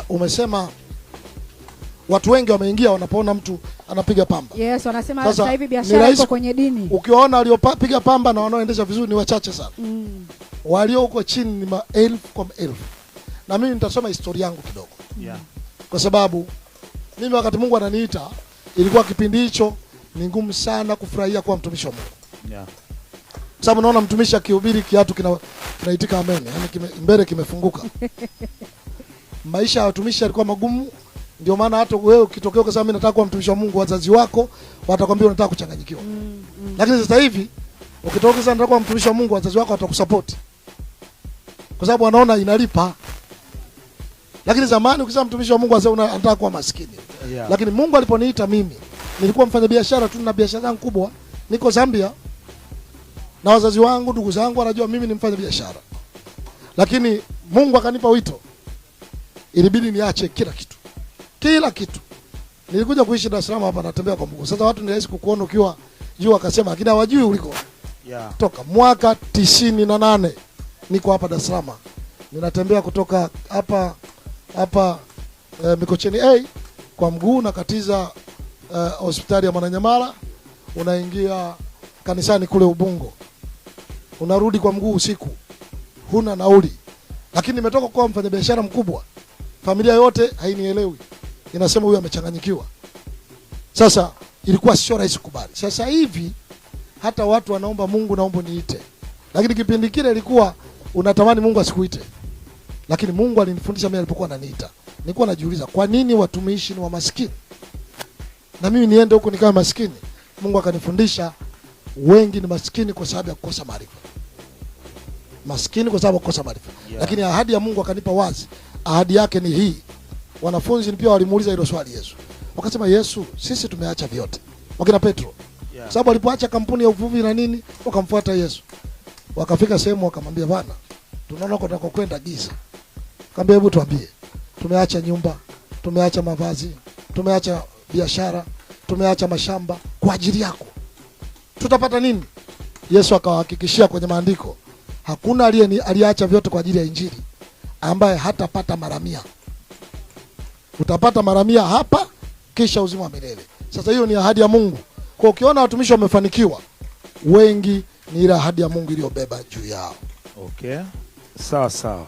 Umesema watu wengi wameingia wanapoona mtu anapiga pamba. Yes, wanasema sasa hivi biashara iko kwenye dini. Ukiwaona waliopiga pamba na wanaoendesha vizuri ni wachache sana. Walio huko chini ni maelfu kwa maelfu. Na mimi nitasoma historia yangu kidogo. Kwa sababu mimi wakati Mungu ananiita ilikuwa kipindi hicho ni ngumu sana kufurahia kuwa mtumishi wa Mungu. Sababu naona mtumishi akihubiri kiatu kinaitika amen. Yaani mbele kimefunguka. Maisha ya watumishi yalikuwa magumu. Ndio maana hata wewe ukitokea ukasema mimi nataka kuwa mtumishi wa Mungu, wazazi wako watakwambia unataka kuchanganyikiwa. Lakini sasa hivi ukitokea ukasema nataka kuwa mtumishi wa Mungu, wazazi wako watakusupport. Kwa sababu wanaona inalipa. Lakini zamani ukisema mtumishi wa Mungu wasema unataka kuwa maskini. Lakini Mungu aliponiita mimi, nilikuwa mfanya biashara tu na biashara yangu kubwa. Niko Zambia. Na wazazi wangu, ndugu zangu wanajua mimi ni mfanya biashara. Lakini Mungu akanipa wito. Ilibidi niache kila kitu. Kila kitu. Nilikuja kuishi Dar es Salaam hapa natembea kwa Mungu. Sasa watu ni rahisi kukuona ukiwa juu akasema lakini hawajui uliko. Toka mwaka 98 niko hapa Dar es Salaam. Ninatembea kutoka hapa Mikocheni A kwa mguu na katiza hospitali ya Mwananyamala, unaingia kanisani kule Ubungo. Unarudi kwa mguu usiku. Huna nauli. Lakini nimetoka kwa mfanyabiashara mkubwa. Familia yote hainielewi. Inasema huyu amechanganyikiwa. Sasa ilikuwa sio rahisi kubali. Sasa hivi hata watu wanaomba Mungu, naomba niite. Lakini kipindi kile ilikuwa unatamani Mungu asikuite. Lakini Mungu alinifundisha mimi alipokuwa ananiita. Nilikuwa najiuliza kwa nini watumishi ni wa maskini? Na mimi niende huko nikawa maskini. Mungu akanifundisha wengi ni maskini kwa sababu ya kukosa maarifa. Maskini kwa sababu ya kukosa maarifa. Lakini ahadi ya Mungu akanipa wazi. Ahadi yake ni hii. Wanafunzi pia walimuuliza hilo swali Yesu. Wakasema Yesu, sisi tumeacha vyote. Wakina Petro. Sababu alipoacha kampuni ya uvuvi na nini, wakamfuata Yesu. Wakafika sehemu wakamwambia Bwana, tunaona tunataka kwenda giza. Akamwambia hebu tuambie. Tumeacha nyumba, tumeacha mavazi, tumeacha biashara, tumeacha mashamba kwa ajili yako. Tutapata nini? Yesu akawahakikishia kwenye maandiko, hakuna aliacha vyote kwa ajili ya Injili ambaye hatapata mara 100. Utapata mara 100 hapa kisha uzima wa milele. Sasa hiyo ni ahadi ya Mungu. Kwa ukiona watumishi wamefanikiwa, wengi ni ile ahadi ya Mungu iliyobeba juu yao. Okay. Sawa sawa.